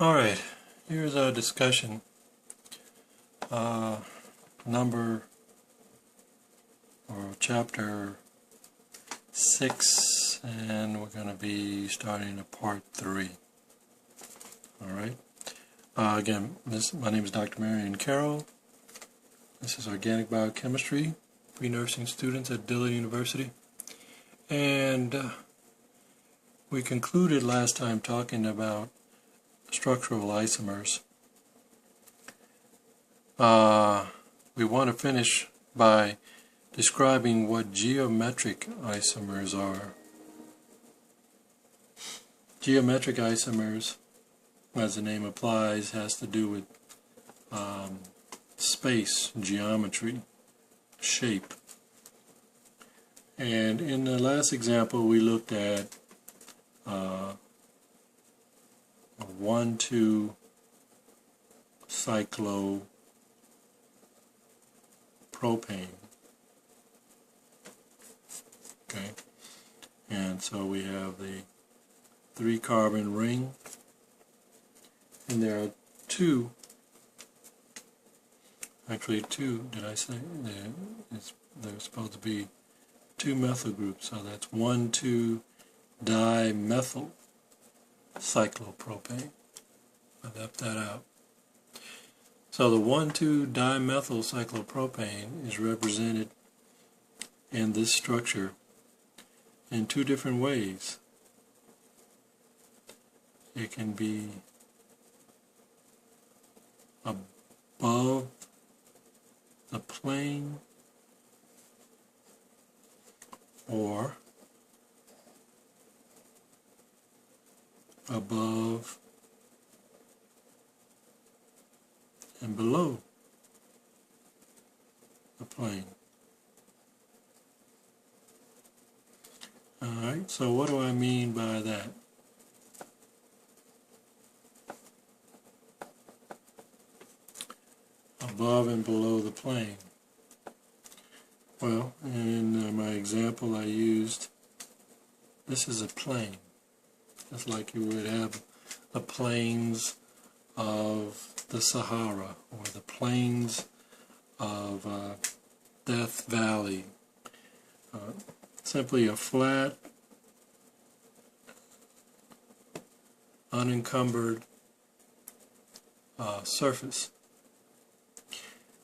Alright, here's our discussion. Number or chapter 6, and we're going to be starting at part 3. Alright. Again, my name is Dr. Marion Carroll. This is Organic Biochemistry, pre-nursing students at Dillard University. And we concluded last time talking about structural isomers. We want to finish by describing what geometric isomers are. Geometric isomers, as the name implies, has to do with space, geometry, shape. And in the last example we looked at 1,2 cyclopropane. Okay, and so we have the 3-carbon ring, and there are two, actually two, did I say? There's supposed to be 2 methyl groups, so that's 1,2-dimethyl cyclopropane. I left that out. So the 1,2-dimethyl cyclopropane is represented in this structure in 2 different ways. It can be above the plane or above and below the plane. Alright, so what do I mean by that? Above and below the plane. Well, in my example I used, this is a plane. Just like you would have the plains of the Sahara or the plains of Death Valley. Simply a flat, unencumbered surface.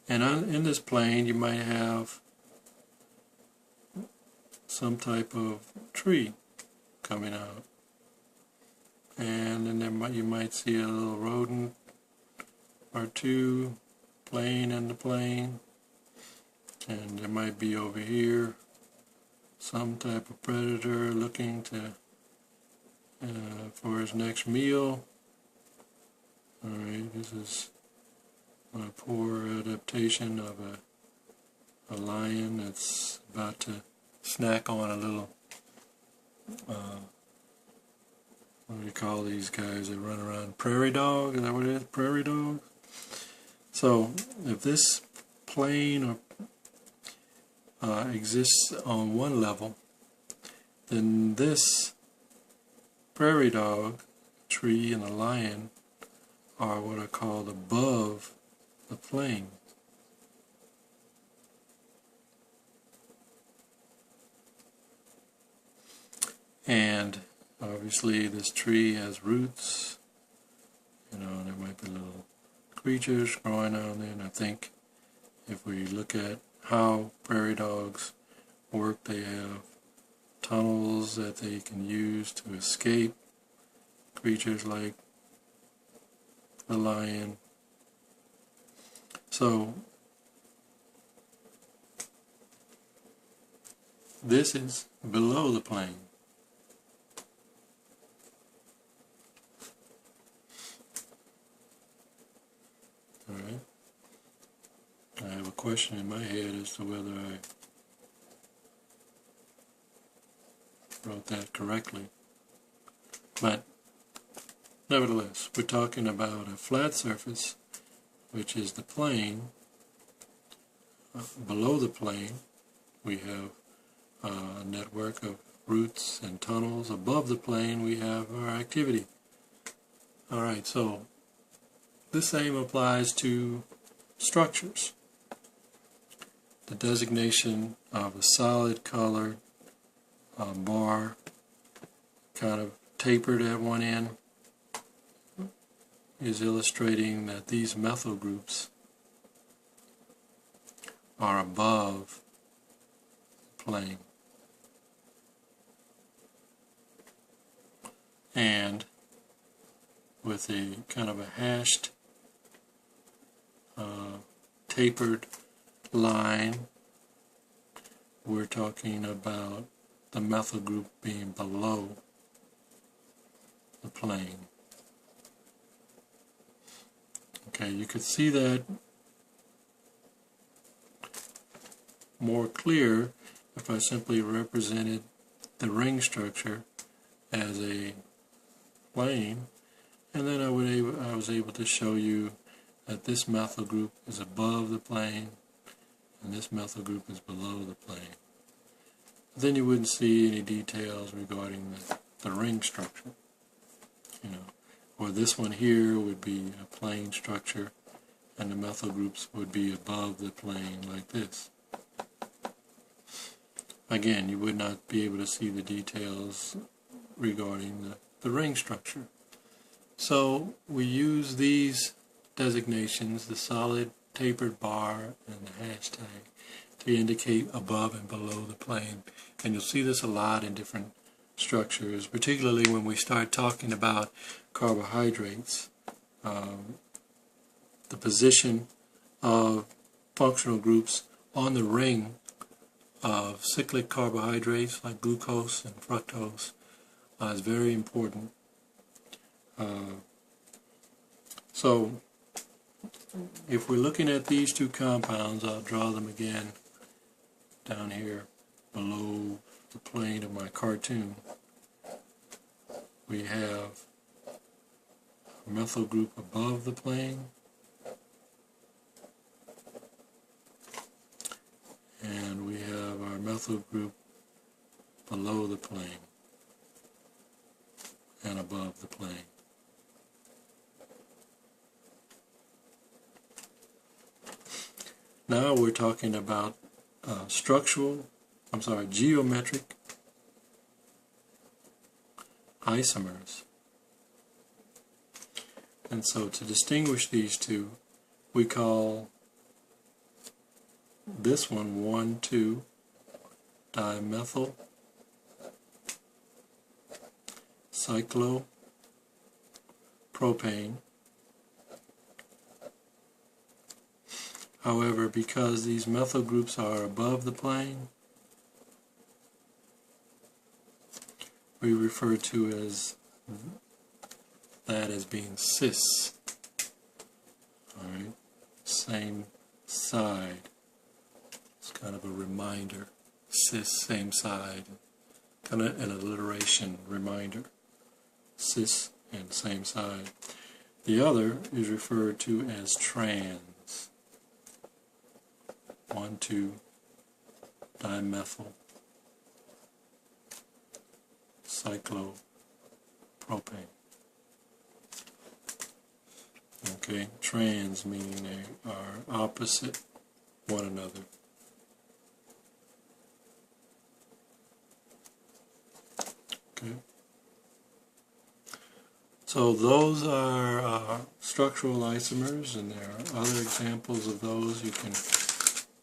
And in this plane you might have some type of tree coming out. And then you might see a little rodent or two playing in the plane, and there might be over here some type of predator looking to for his next meal. Alright, this is a poor adaptation of a lion that's about to snack on a little what do you call these guys that run around? Prairie dog? Is that what it is? Prairie dog? So, if this plane exists on one level, then this prairie dog, tree, and the lion are what are called above the plane. And obviously this tree has roots, there might be little creatures growing on there, and I think if we look at how prairie dogs work, they have tunnels that they can use to escape creatures like the lion. So this is below the plane. Alright. I have a question in my head as to whether I wrote that correctly. But nevertheless, we're talking about a flat surface, which is the plane. Below the plane, we have a network of roots and tunnels. Above the plane, we have our activity. Alright, so the same applies to structures. The designation of a solid colored bar, kind of tapered at one end, is illustrating that these methyl groups are above the plane. And with a kind of a hashed, tapered line, we're talking about the methyl group being below the plane. Okay, you could see that more clear if I simply represented the ring structure as a plane, and then I was able to show you that this methyl group is above the plane and this methyl group is below the plane. But then you wouldn't see any details regarding the ring structure, or this one here would be a plane structure and the methyl groups would be above the plane like this. Again, you would not be able to see the details regarding the ring structure. So we use these designations, the solid tapered bar and the hashtag, to indicate above and below the plane. And you'll see this a lot in different structures, particularly when we start talking about carbohydrates. The position of functional groups on the ring of cyclic carbohydrates like glucose and fructose is very important. So if we're looking at these two compounds, I'll draw them again down here below the plane of my cartoon. We have a methyl group above the plane and we have our methyl group below the plane and above the plane. Now we're talking about geometric isomers. And so to distinguish these two, we call this one 1,2-dimethyl cyclopropane. However, because these methyl groups are above the plane, we refer to that as being cis. Alright, same side. It's kind of a reminder. Cis, same side. Kind of an alliteration reminder. Cis and same side. The other is referred to as trans. 1,2-dimethyl cyclopropane. Okay, trans meaning they are opposite one another. Okay. So those are structural isomers, and there are other examples of those. You can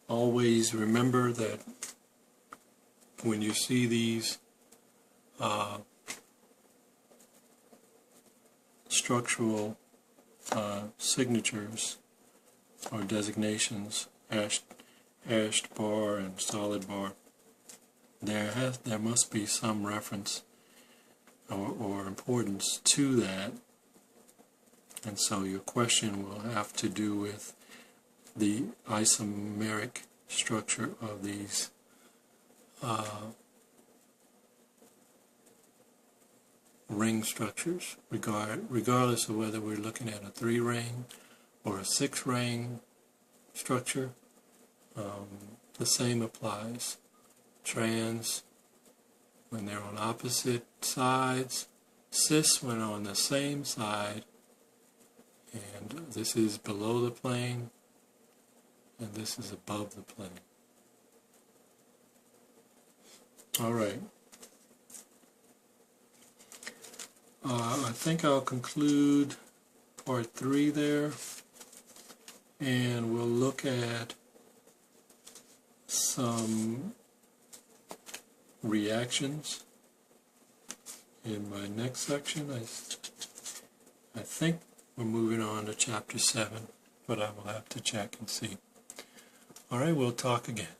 always remember that when you see these structural signatures or designations, hashed bar and solid bar, there must be some reference or importance to that, and so your question will have to do with the isomeric structure of these ring structures, regardless of whether we're looking at a 3-ring or a 6-ring structure. The same applies. Trans when they're on opposite sides, cis when on the same side, And this is below the plane, and this is above the plane. All right. I think I'll conclude part 3 there, and we'll look at some reactions in my next section. I think we're moving on to chapter 7, but I will have to check and see. All right, we'll talk again.